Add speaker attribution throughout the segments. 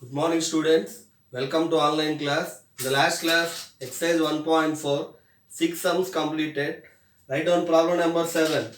Speaker 1: Good morning students. Welcome to online class. In the last class, exercise 1.4, 6 sums completed. Write down problem number 7.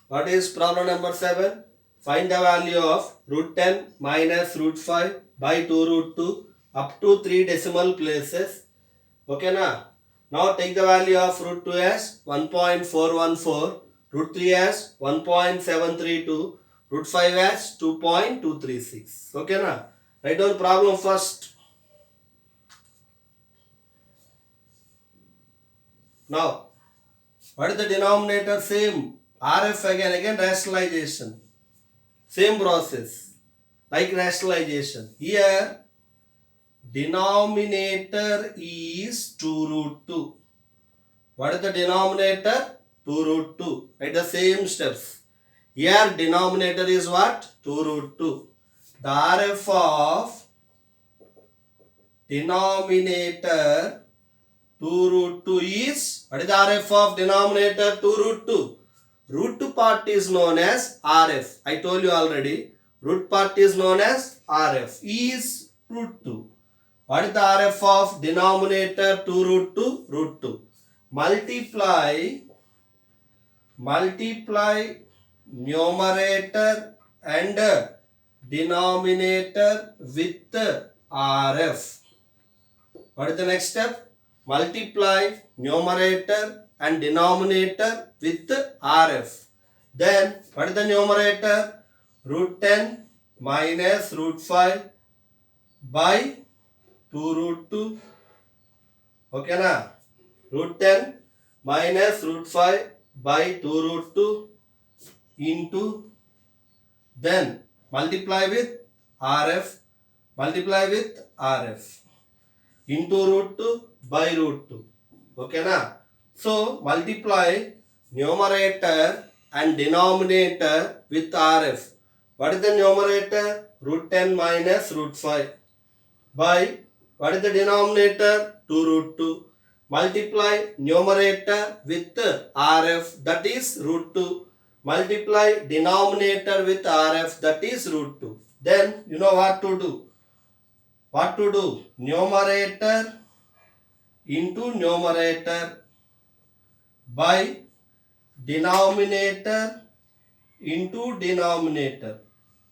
Speaker 1: What is problem number 7? Find the value of root 10 minus root 5 by 2 root 2 up to 3 decimal places. Okay na? Now take the value of root 2 as 1.414, root 3 as 1.732, root 5 as 2.236. Okay na? Write down problem first. Now, what is the denominator? Same. RF again rationalization. Same process. Like rationalization. Here, denominator is 2 root 2. What is the denominator? 2 root 2. Write the same steps. Here, denominator is what? 2 root 2. The RF of denominator 2 root 2 is, what is the RF of denominator 2 root 2? Root 2 part is known as RF. I told you already. Root part is known as RF. Is root 2. What is the RF of denominator 2 root 2? Root 2. Multiply numerator and denominator with RF. What is the next step? Multiply numerator and denominator with RF. Then, what is the numerator? Root 10 minus root 5 by 2 root 2. Okay na? Root 10 minus root 5 by 2 root 2 into, then multiply with RF, into root 2 by root 2. Okay na? So multiply numerator and denominator with RF. What is the numerator? Root 10 minus root 5 by, what is the denominator? 2 root 2. Multiply numerator with RF, that is root 2. Multiply denominator with RF, that is root 2. Then you know what to do. What to do? Numerator into numerator by denominator into denominator.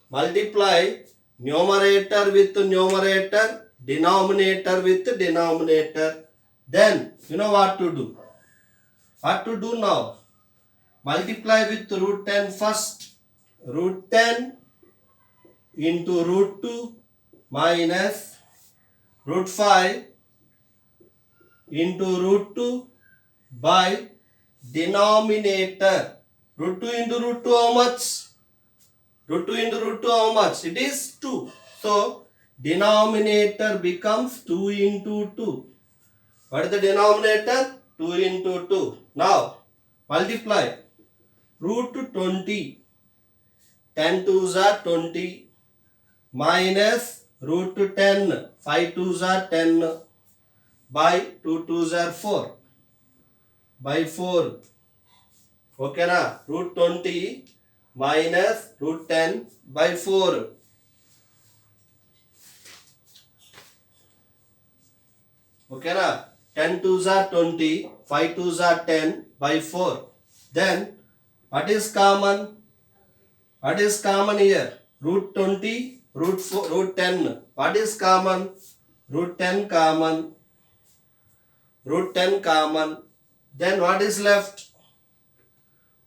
Speaker 1: Multiply numerator with numerator, denominator with denominator. Then you know what to do. What to do now? Multiply with root 10 first. Root 10 into root 2 minus root 5 into root 2 by denominator. Root 2 into root 2 how much? Root 2 into root 2 how much? It is 2. So, denominator becomes 2 into 2. What is the denominator? 2 into 2. Now, multiply. Root 20. 10 twos are 20. Minus root 10. 5 twos are 10. By 2 twos are 4. By 4. Okay na? Root 20 minus root 10 by 4. Okay na? 10 twos are 20, 5 twos are 10 by 4. Then, what is common? What is common here? Root 20, root 4, root 10. What is common? Root 10 common. Root 10 common. Then what is left?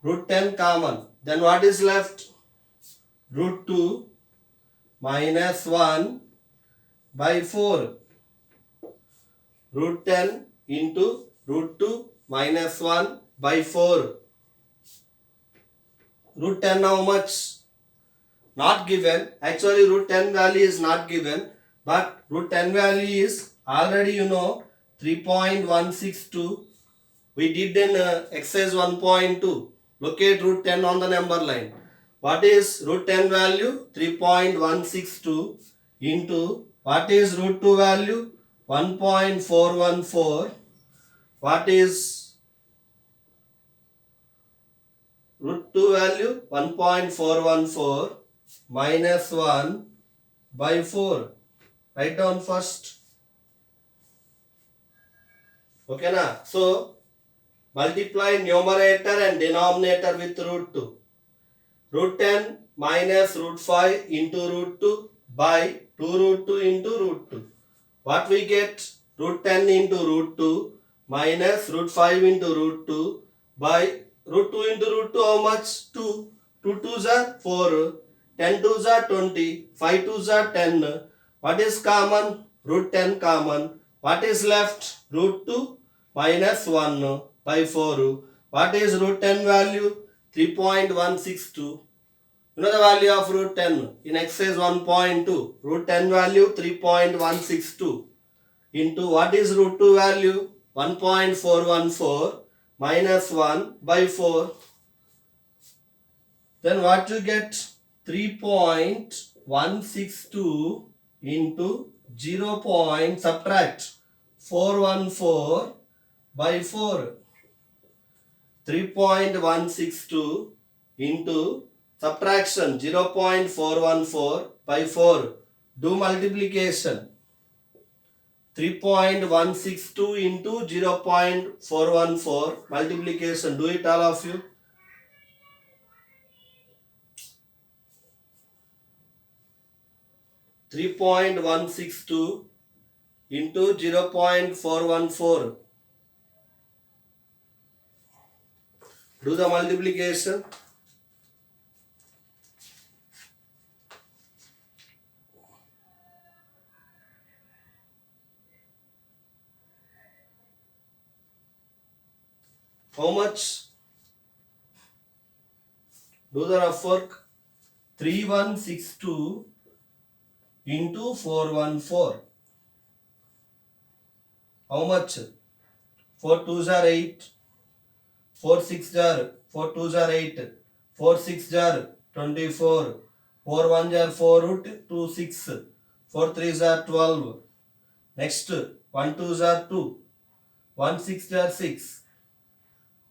Speaker 1: Root 10 common. Then what is left? Root 2 minus 1 by 4. Root 10 into root 2 minus 1 by 4. Root 10 how much? Not given. Actually root 10 value is not given. But root 10 value is already you know 3.162. We did in exercise 1.2. Locate root 10 on the number line. What is root 10 value? 3.162 into, what is root 2 value? 1.414. What is root 2 value? 1.414 minus 1 by 4. Write down first. Okay na? So multiply numerator and denominator with root 2. Root 10 minus root 5 into root 2 by 2 root 2 into root 2. What we get? Root 10 into root 2 minus root 5 into root 2 by root 2 into root 2, how much? 2. 2 2s are 4. 10 2s are 20. 5 2s are 10. What is common? Root 10 common. What is left? Root 2 minus 1 by 4. What is root 10 value? 3.162. You know the value of root 10 in exercise 1.2. Root 10 value 3.162 into what is root 2 value? 1.414 minus 1 by 4. Then what you get? 3.162 into 0. Subtract 414 by 4. 3.162 into subtraction 0.414 by 4. Do multiplication. 3.162 into 0.414 multiplication. Do it all of you. 3.162 into 0.414. Do the multiplication. How much? Do the rough work. 3162 into 414. How much? 4 2s are 8. 4 6 are 4 2s are 8. 4 6 are 24. 4 1 are 4 root 2 6. 4 3s are 12. Next 1 2s are 2. 1 6 are 6.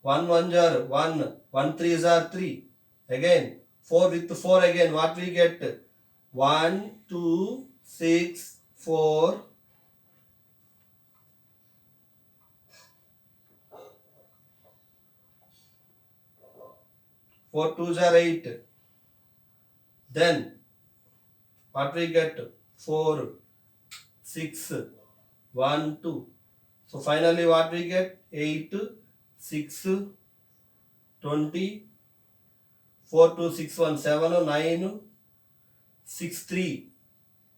Speaker 1: 1 1 are 1. 1 3s are 3. Again 4 with 4 again. What we get? 1 2 6 4. 4 2s are 8. Then what we get? 4 6 1 2. So finally what we get? 8 6 20. 4 2 6 1 7 9 6 3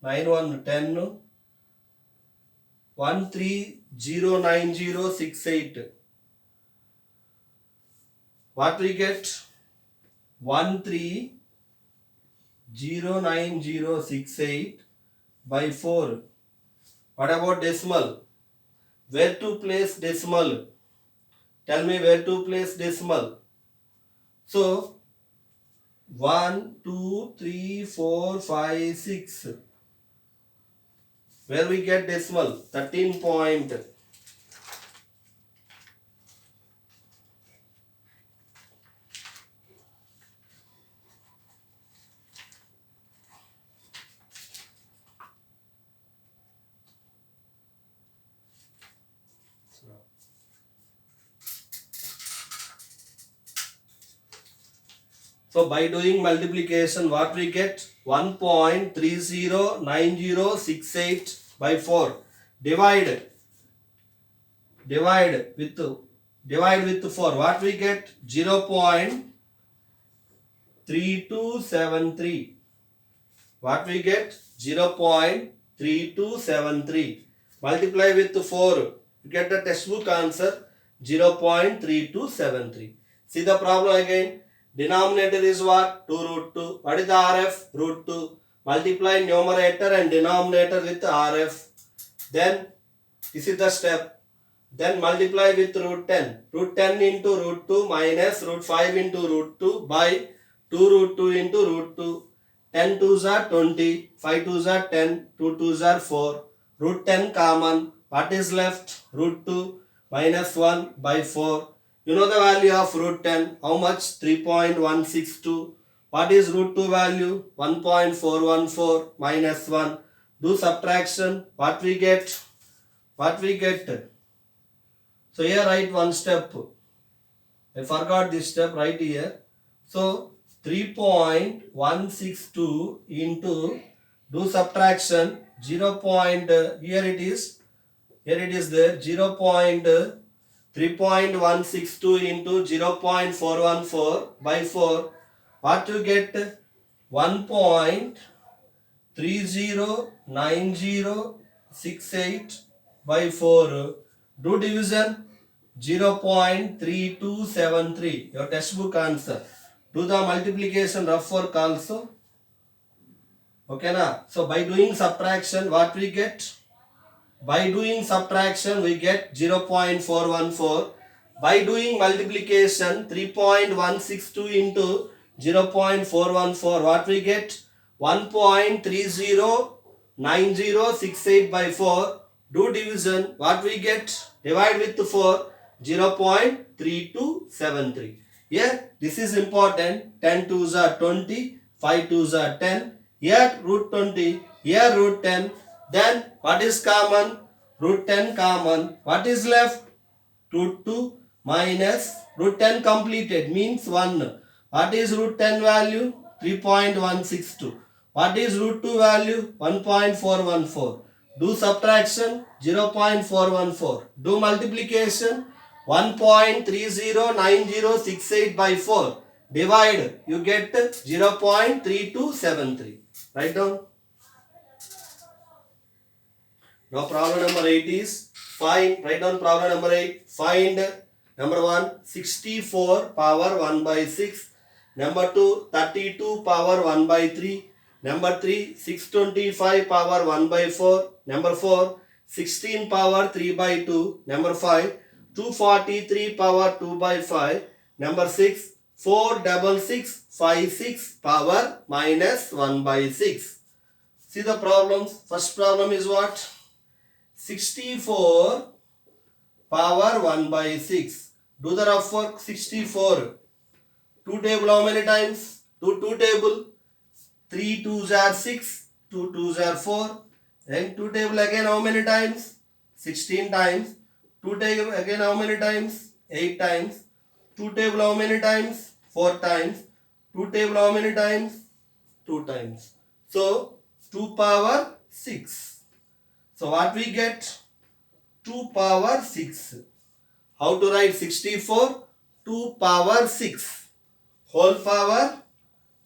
Speaker 1: 9 1 10 1 3 0 9 0 6 8. What we get? 1 3 0 9 0 6 8 by 4. What about decimal? Where to place decimal? Tell me where to place decimal. So 1 2 3 4 5 6. Where we get decimal? 13 point. So by doing multiplication, what we get? 1.309068 by 4. Divide with 4. What we get? 0.3273. What we get? 0.3273. Multiply with 4. You get the textbook answer 0.3273. See the problem again. Denominator is what? 2 root 2. What is the RF? Root 2. Multiply numerator and denominator with RF. Then this is the step. Then multiply with root 10. Root 10 into root 2 minus root 5 into root 2 by 2 root 2 into root 2. 10 2s are 20. 5 2s are 10. 2 2s are 4. Root 10 common. What is left? Root 2 minus 1 by 4. You know the value of root 10. How much? 3.162. What is root 2 value? 1.414 minus 1 do subtraction. What we get? What we get? So here write one step. I forgot this step right here. So 3.162 into do subtraction 0. Here it is. Here it is there 3.162 into 0.414 by 4. What you get? 1.309068 by 4. Do division 0.3273. Your textbook answer. Do the multiplication rough work also. Okay na? So by doing subtraction, what we get? By doing subtraction, we get 0.414. By doing multiplication, 3.162 into 0.414, what we get? 1.309068 by 4. Do division, what we get? Divide with 4, 0.3273. Here, this is important. 10 2s are 20, 5 2s are 10. Here root 20, here root 10. Then what is common? Root 10 common. What is left? Root 2 minus root 10 completed means 1. What is root 10 value? 3.162. What is root 2 value? 1.414. Do subtraction 0.414. Do multiplication 1.309068 by 4. Divide, you get 0.3273. Write down. Now problem number 8 is find. Write down problem number 8. Find number 1 64 power 1 by 6. Number 2 32 power 1 by 3. Number 3 625 power 1 by 4. Number 4 16 power 3 by 2. Number 5 243 power 2 by 5. Number 6 46656 power minus 1 by 6. See the problems. First problem is what? 64 power 1 by 6. Do the rough work. 64. 2 table how many times? 2 table. 3 2s are 6. 2 2s are 4. Then 2 table again how many times? 16 times. 2 table again how many times? 8 times. 2 table how many times? 4 times. 2 table how many times? 2 times. So 2 power 6. So what we get? 2 power 6. How to write 64? 2 power 6. Whole power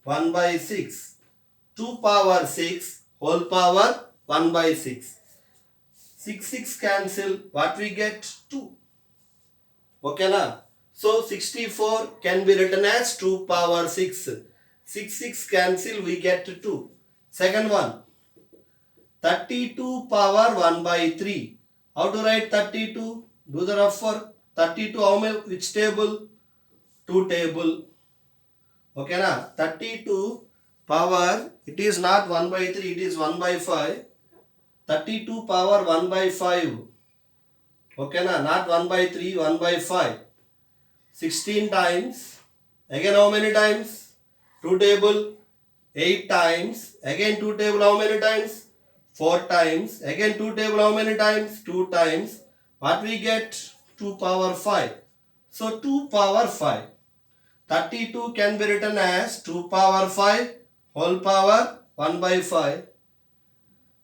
Speaker 1: 1 by 6. 2 power 6. Whole power 1 by 6. 6 cancel. What we get? 2. Okay na? So 64 can be written as 2 power 6. 6 cancel, we get 2. Second one. 32 power 1 by 3. How to write 32? Do the rough work. 32 how many? Which table? 2 table. Okay na? 32 power, it is not 1 by 3, it is 1 by 5. 32 power 1 by 5. Okay na? Not 1 by 3, 1 by 5. 16 times. Again how many times? 2 table. 8 times. Again 2 table how many times? 4 times. Again 2 table how many times? 2 times. What we get? 2 power 5. So 2 power 5. 32 can be written as 2 power 5 whole power 1 by 5.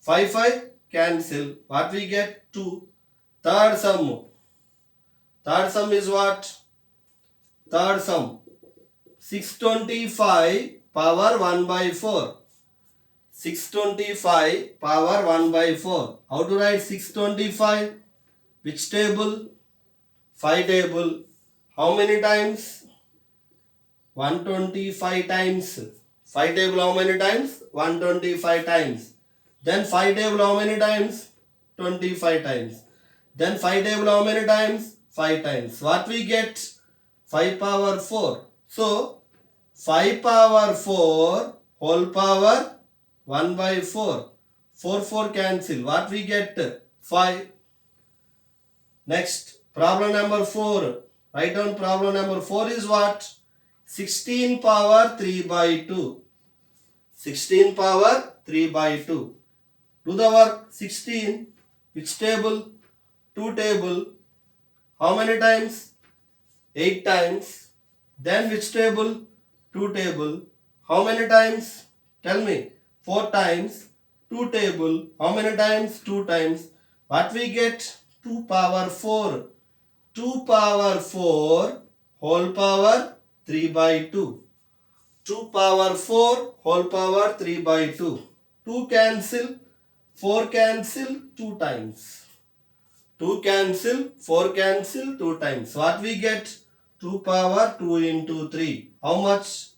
Speaker 1: 5 cancel. What we get? 2. Third sum. Third sum is what? Third sum. 625 power 1 by 4. 625 power 1 by 4. How to write 625? Which table? 5 table. How many times? 125 times. 5 table how many times? 125 times. Then 5 table how many times? 25 times. Then 5 table how many times? 5 times. What we get? 5 power 4. So 5 power 4 whole power 1 by 4. 4 cancel. What we get? 5. Next, problem number 4. Write down problem number 4 is what? 16 power 3 by 2. 16 power 3 by 2. Do the work. 16. Which table? 2 table. How many times? 8 times. Then which table? 2 table. How many times? Tell me. 4 times. 2 table. How many times? 2 times. What we get? 2 power 4. 2 power 4 whole power 3 by 2. 2 power 4 whole power 3 by 2. 2 cancel. 4 cancel 2 times. 2 cancel, 4 cancel 2 times. What we get? 2 power 2 into 3. How much?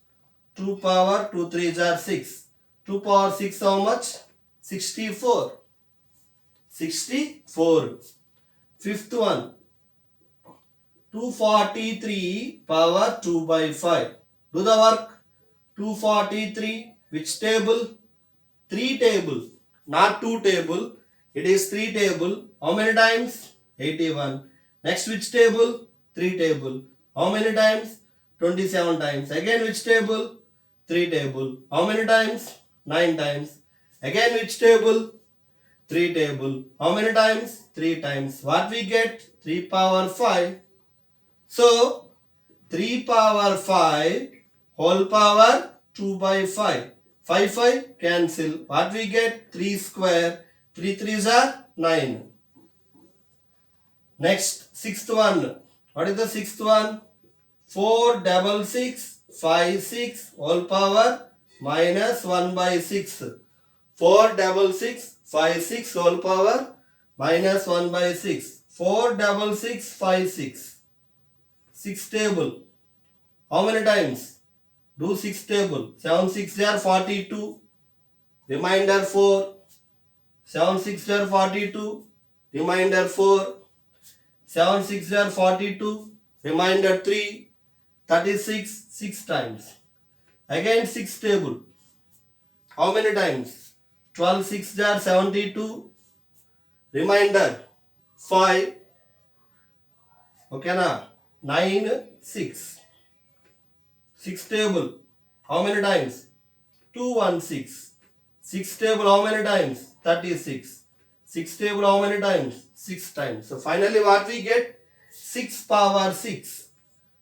Speaker 1: 2 power 2 3s are 6. 2 power 6 how much? 64. 64. Fifth one. 243 power 2 by 5. Do the work. 243. Which table? 3 table. Not 2 table. It is 3 table. How many times? 81. Next which table? 3 table. How many times? 27 times. Again which table? 3 table. How many times? 9 times. Again which table? 3 table. How many times? 3 times. What we get? 3 power 5. So 3 power 5 whole power 2 by 5. 5 cancel. What we get? 3 square. 3 3s are 9. Next, sixth one. What is the sixth one? 4 double 6 5 6 whole power minus 1 by 6. 4 double 6 5 6 whole power minus 1 by 6. 4 double 6 5 6. 6 table. How many times? Do 6 table. 7 6 are 42. Remainder 4. 7 6 are 42. Remainder 4. 7 6 are 42. Remainder 3. 36 6 times. Again 6 table. How many times? 12 6 are 72. Remainder 5. Okay na? 9 6. 6 table. How many times? 2 1 6. 6 table how many times? 36. 6 table how many times? 6 times. So finally what we get? 6 power 6.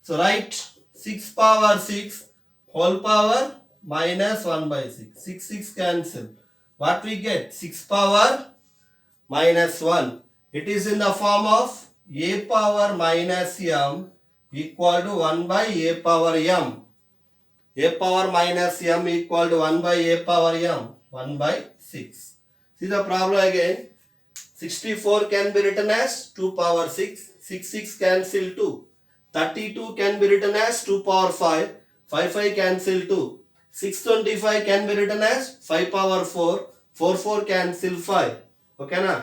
Speaker 1: So write 6 power 6 whole power minus 1 by 6. 6 6 cancel. What we get? 6 power minus 1. It is in the form of a power minus m equal to 1 by a power m. A power minus m equal to 1 by a power m. 1 by 6. See the problem again. 64 can be written as 2 power 6. 6 6 cancel 2. 32 can be written as 2 power 5. 5 5 cancel 2. 625 can be written as 5 power 4. 4 4 cancel 5. Okay na?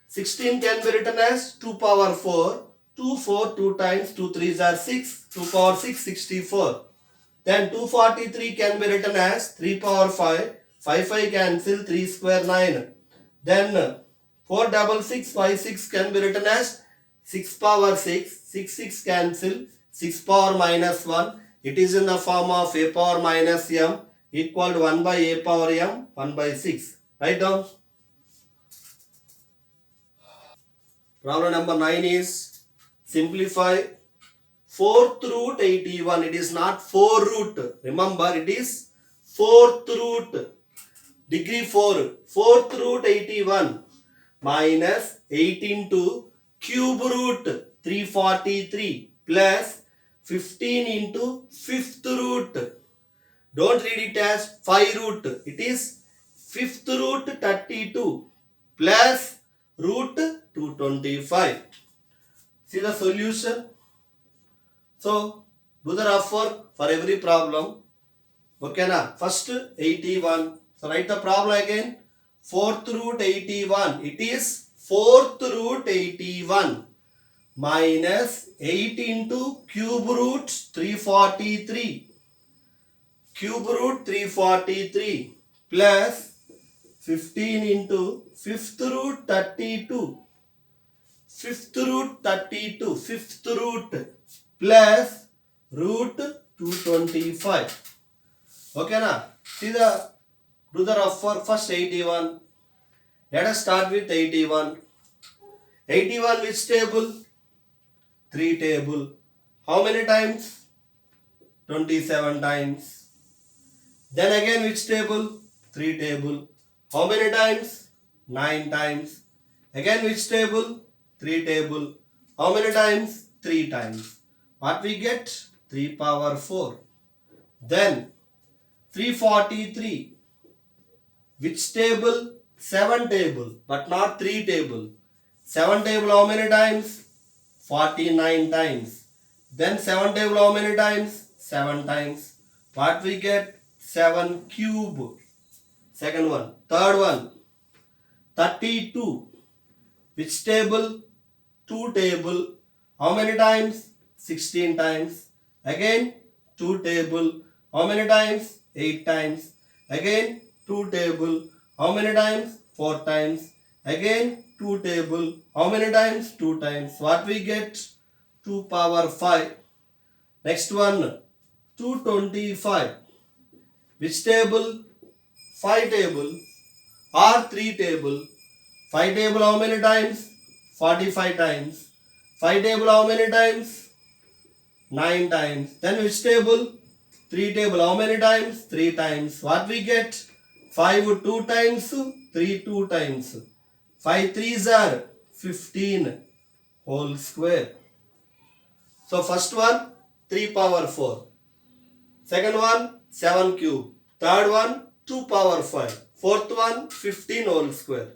Speaker 1: 16 can be written as 2 power 4. 2 4 2 times 2 3s are 6. 2 power 6 64. Then 243 can be written as 3 power 5. 5 5 cancel 3 square 9. Then 4 double 6 5 6 can be written as 6 power 6. 6 6 cancel 6 power minus 1. It is in the form of a power minus m equal to 1 by a power m 1 by 6. Write down. Problem number 9 is simplify 4th root 81. It is not 4 root. Remember it is 4th root. Degree 4. 4th root 81 minus 8 into cube root 343 plus 15 into 5th root. Don't read it as 5 root. It is 5th root 32 plus root 225. See the solution. So do the rough work for every problem. Okay na? First 81. So write the problem again. 4th root 81. It is 4th root 81 minus 8 into cube root 343. Cube root 343 plus 15 into 5th root 32. 5th root 32. 5th root plus root 225. Okay na? See the, do the rough work. First 81. Let us start with 81. 81 which table? 3 table. How many times? 27 times. Then again which table? 3 table. How many times? 9 times. Again which table? 3 table. How many times? 3 times. What we get? 3 power 4. Then 343. Which table? 7 table, but not 3 table. 7 table how many times? 49 times. Then 7 table how many times? 7 times. What we get? 7 cube. Second one. Third one. 32. Which table? 2 table. How many times? 16 times. Again 2 table. How many times? 8 times. Again 2 table. How many times? 4 times. Again 2 table. How many times? 2 times. What we get? 2 power 5. Next one. 225. Which table? 5 table or 3 table. 5 table how many times? 45 times. 5 table how many times? 9 times. Then which table? 3 table how many times? 3 times. What we get? 5 2 times, 3 2 times. 5 3s are 15 whole square. So first one 3 power 4. Second one 7 cube. Third one 2 power 5. Fourth one 15 whole square.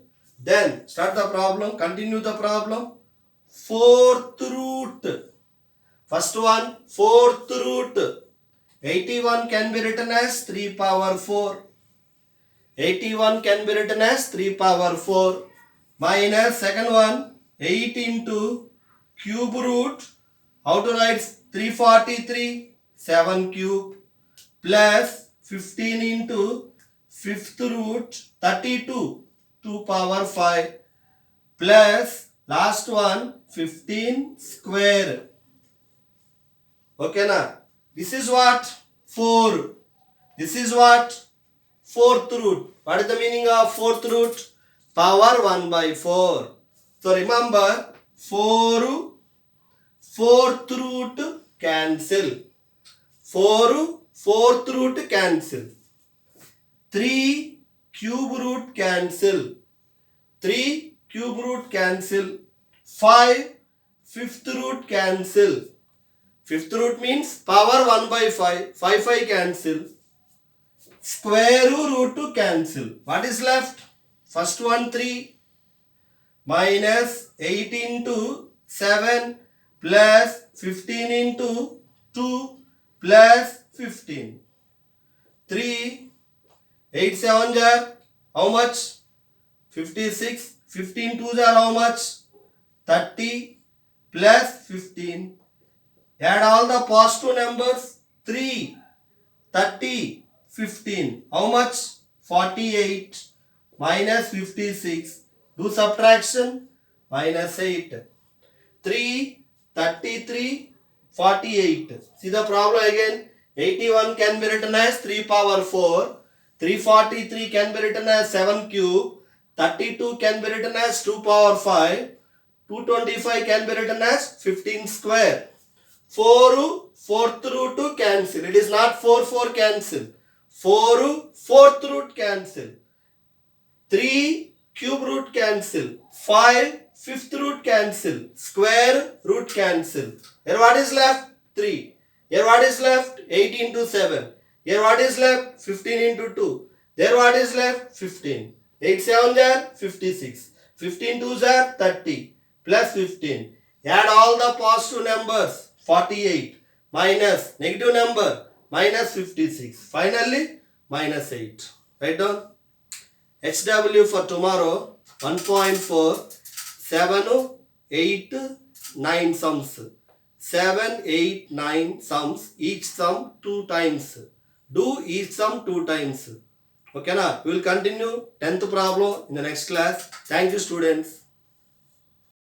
Speaker 1: Then start the problem. Continue the problem. Fourth root. First one fourth root. 81 can be written as 3 power 4. 81 can be written as 3 power 4 minus second one 8 into cube root. How to write 343? 7 cube plus 15 into fifth root 32 2 power 5 plus last one 15 square. Okay na? This is what? 4. This is what? Fourth root. What is the meaning of fourth root? Power 1 by 4. So remember 4 fourth root cancel. 4 fourth root cancel. 3 cube root cancel. 3 cube root cancel. 5 fifth root cancel. Fifth root means power 1 by 5. 5 cancel. Square root to cancel. What is left? First one 3 minus 8 into 7 plus 15 into 2 plus 15. 3 8 7 are how much? 56. 15 2s are how much? 30 plus 15. Add all the positive numbers. 3 30 15. How much? 48 minus 56. Do subtraction. Minus 8. 3 33 48. See the problem again. 81 can be written as 3 power 4. 343 can be written as 7 cube. 32 can be written as 2 power 5. 225 can be written as 15 square. 4 fourth root to cancel. It is not 4 4 cancel. 4 fourth root cancel. 3 cube root cancel. 5 fifth root cancel. Square root cancel. Here what is left? 3. Here what is left? 8 into 7. Here what is left? 15 into 2. There what is left? 15. 8 7 are 56. 15 2s are 30. Plus 15. Add all the positive numbers. 48 minus negative number minus 56. Finally minus 8. Write down. HW for tomorrow 1.4 7 8 9 sums. 7 8 9 sums. Each sum 2 times. Do each sum 2 times. Okay na? We will continue 10th problem in the next class. Thank you students.